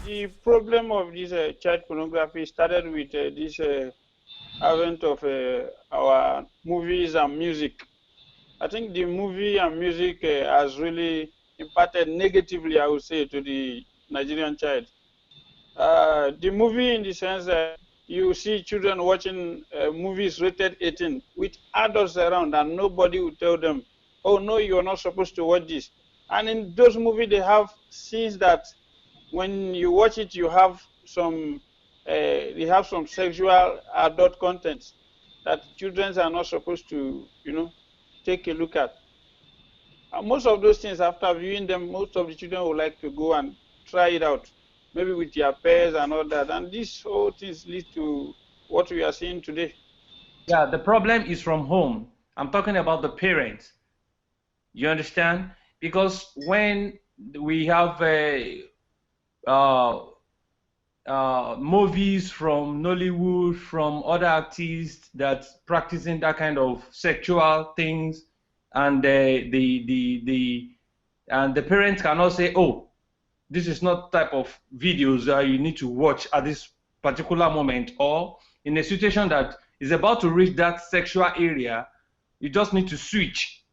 the problem of this child pornography started with this advent of our movies and music. I think the movie and music has really impacted negatively, I would say, to the Nigerian child. The movie, in the sense that you see children watching movies rated 18 with adults around, and nobody will tell them, oh no, you're not supposed to watch this. And in those movies, they have scenes that when you watch it, you have some they have some sexual adult content that children are not supposed to, take a look at. And most of those things, after viewing them, most of the children would like to go and try it out, maybe with their peers and all that. And these whole things lead to what we are seeing today. Yeah, the problem is from home. I'm talking about the parents. You understand? Because when we have movies from Nollywood, from other artists that's practicing that kind of sexual things, and the parents cannot say, oh, this is not type of videos that you need to watch at this particular moment, or in a situation that is about to reach that sexual area, you just need to switch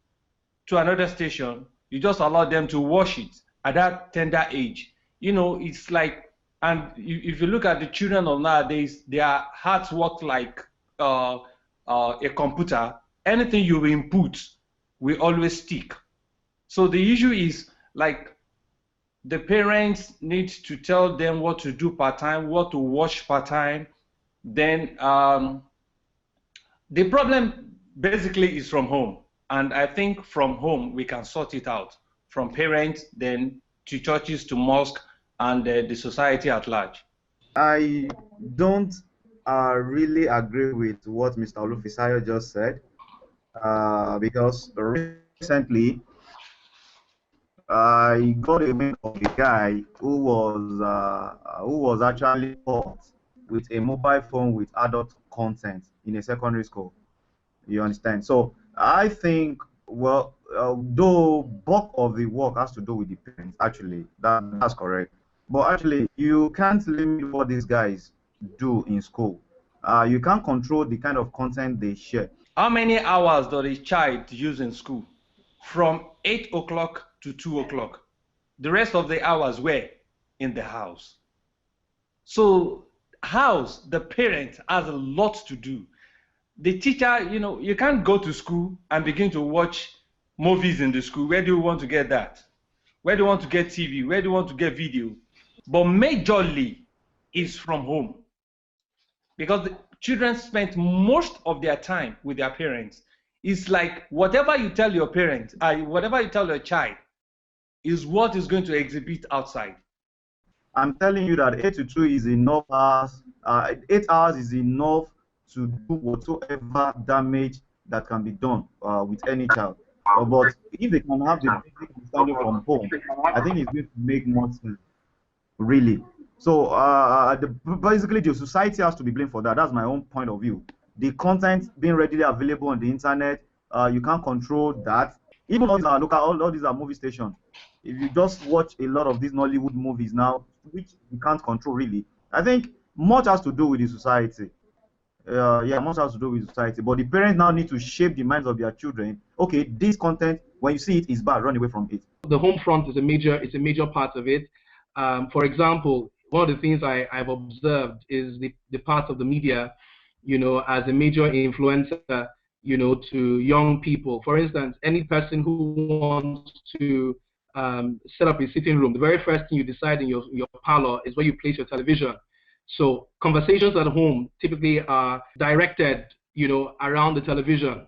to another station. You just allow them to watch it at that tender age. It's like, and if you look at the children of nowadays, their hearts work like a computer. Anything you input will always stick. So the issue is, like, the parents need to tell them what to do part-time, what to watch part-time. Then the problem basically is from home. And I think from home we can sort it out. From parents, then to churches, to mosque, and the society at large. I don't really agree with what Mr. Olufisayo just said, because recently I got a mail of a guy who was actually caught with a mobile phone with adult content in a secondary school. You understand? So I think, well, though bulk of the work has to do with the parents, actually, that's correct. But actually, you can't limit what these guys do in school. You can't control the kind of content they share. How many hours does a child use in school? From 8 o'clock to 2 o'clock. The rest of the hours were in the house. So house, the parent has a lot to do. The teacher, you can't go to school and begin to watch movies in the school. Where do you want to get that? Where do you want to get TV? Where do you want to get video? But majorly is from home. Because the children spend most of their time with their parents. It's like whatever you tell your parents, whatever you tell your child, is what is going to exhibit outside. I'm telling you that 8 to 2 is enough hours. 8 hours is enough to do whatsoever damage that can be done with any child. But if they can have the basic understanding from home, I think it's going to make more sense, really. So basically, the society has to be blamed for that. That's my own point of view. The content being readily available on the internet, you can't control that. Even all these are local, all these are movie stations. If you just watch a lot of these Nollywood movies now, which you can't control really, I think much has to do with the society. Yeah, much has to do with society. But the parents now need to shape the minds of their children. Okay, this content, when you see it, is bad. Run away from it. The home front is a major part of it. For example, one of the things I've observed is the part of the media, as a major influencer, to young people. For instance, any person who wants to set up a sitting room, the very first thing you decide in your parlor is where you place your television. So conversations at home typically are directed, around the television.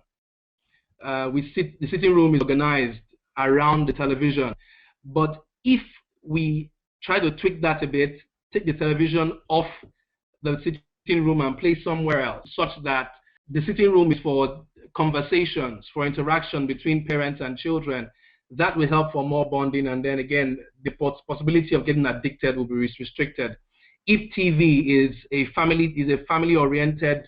The sitting room is organized around the television. But if we try to tweak that a bit, take the television off the sitting room and place somewhere else, such that the sitting room is for conversations, for interaction between parents and children, that will help for more bonding, and then again, the possibility of getting addicted will be restricted. If TV is a family-oriented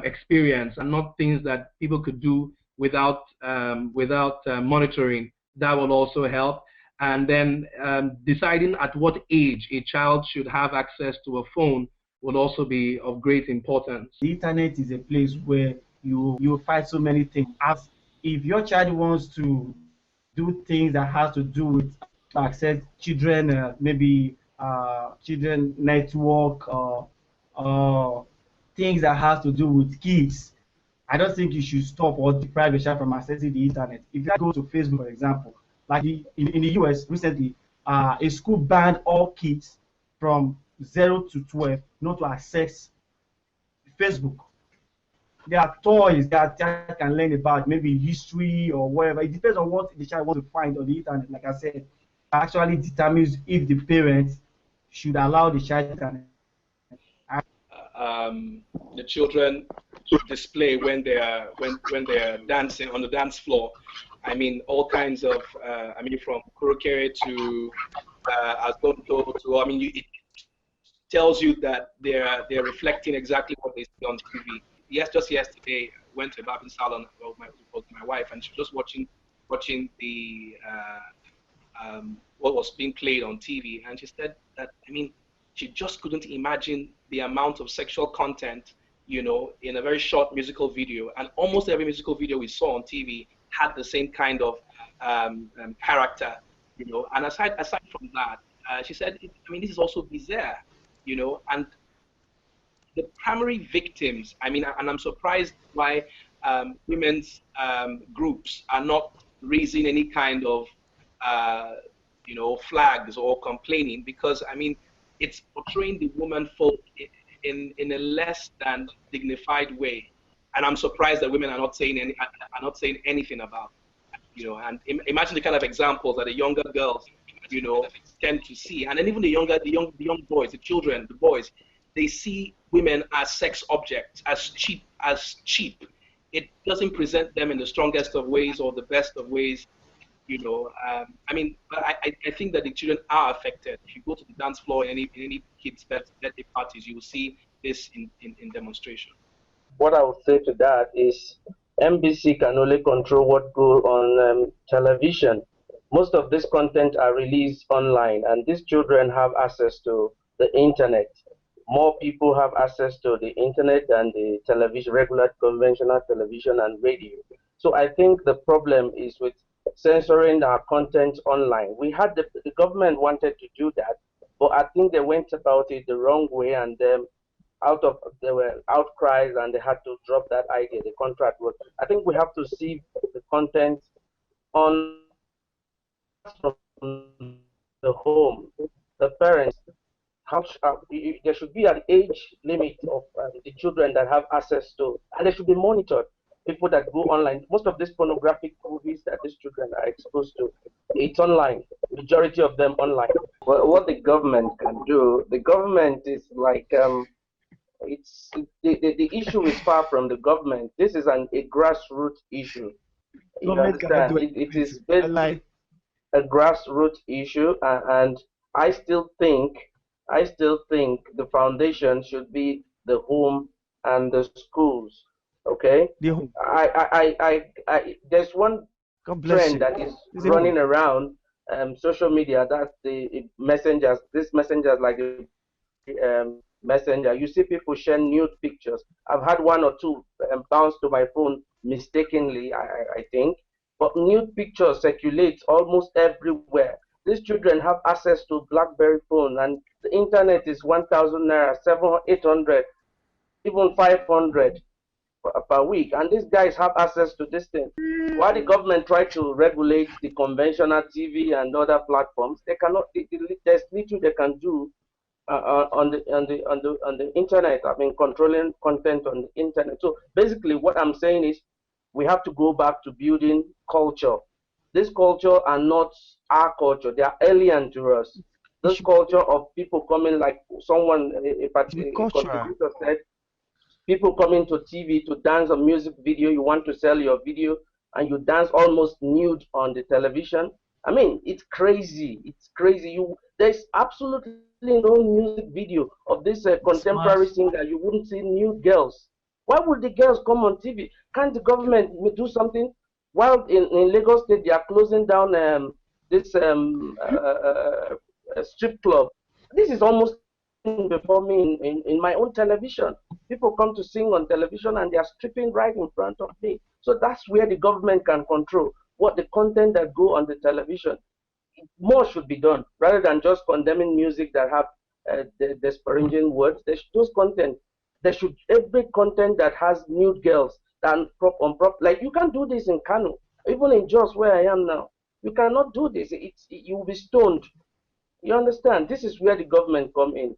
experience and not things that people could do without monitoring, that will also help. and then deciding at what age a child should have access to a phone will also be of great importance. The internet is a place where you find so many things. As if your child wants to do things that has to do with to access children, maybe children network or things that has to do with kids, I don't think you should stop or deprive a child from accessing the internet. If you go to Facebook, for example, like in the US recently, a school banned all kids from 0 to 12 not to access Facebook. There are toys that child can learn about, maybe history or whatever. It depends on what the child wants to find on the internet. Like I said, actually determines if the parents should allow the child to the children display when they are dancing on the dance floor. I mean, all kinds of I mean, from kurokere to azonto to, I mean, it tells you that they're reflecting exactly what they see on TV. Yes, just yesterday, I went to a barbing salon with my wife, and she was just watching the what was being played on TV, and she said that, I mean, she just couldn't imagine the amount of sexual content, you know, in a very short musical video, and almost every musical video we saw on TV had the same kind of character, you know. And aside from that, she said, I mean, this is also bizarre, you know, and the primary victims, I mean, and I'm surprised why women's groups are not raising any kind of, you know, flags or complaining, because, I mean, it's portraying the woman folk in a less than dignified way, and I'm surprised that women are not saying anything about it, you know. And imagine the kind of examples that the younger girls, you know, tend to see, and then even the young boys, the children, the boys, they see women as sex objects, as cheap. It doesn't present them in the strongest of ways or the best of ways, you know. I mean, but I think that the children are affected. If you go to the dance floor in any kids' birthday parties, you will see this in demonstration. What I would say to that is MBC can only control what goes on television. Most of this content are released online, and these children have access to the internet. More people have access to the internet than the television, regular conventional television and radio. So I think the problem is with censoring our content online. We had the government wanted to do that, but I think they went about it the wrong way, and there were outcries, and they had to drop that idea. The contract was. I think we have to see the content on from the home, the parents. There should be an age limit of the children that have access to, and they should be monitored. People that go online, most of these pornographic movies that these children are exposed to, it's online. Majority of them online. Well, what the government can do, the government is like, it's the issue is far from the government. This is a grassroots issue. You understand? It is basically a grassroots issue, and I still think the foundation should be the home and the schools. Okay. There's one trend that is running around social media. That's the messengers. These messengers like the messenger. You see people share nude pictures. I've had one or two bounce to my phone mistakenly, I think. But nude pictures circulate almost everywhere. These children have access to BlackBerry phone, and the internet is 1,000 naira, 700, 800, even 500 per week. And these guys have access to this thing. While the government try to regulate the conventional TV and other platforms, they cannot. There's little they can do on the internet. I mean, controlling content on the internet. So basically, what I'm saying is, we have to go back to building culture. This culture are not our culture. They are alien to us. This culture of people coming, like someone, a contributor said, people coming to TV to dance a music video. You want to sell your video, and you dance almost nude on the television. I mean, it's crazy. It's crazy. There's absolutely no music video of this contemporary singer. You wouldn't see nude girls. Why would the girls come on TV? Can't the government do something? While in Lagos State, they are closing down this strip club. This is almost before me in my own television. People come to sing on television and they are stripping right in front of me. So that's where the government can control what the content that go on the television. More should be done rather than just condemning music that have the disparaging words. Those content, every content that has nude girls and like you can't do this in Kano, even in Jos where I am now. You cannot do this. You will be stoned. You understand? This is where the government come in.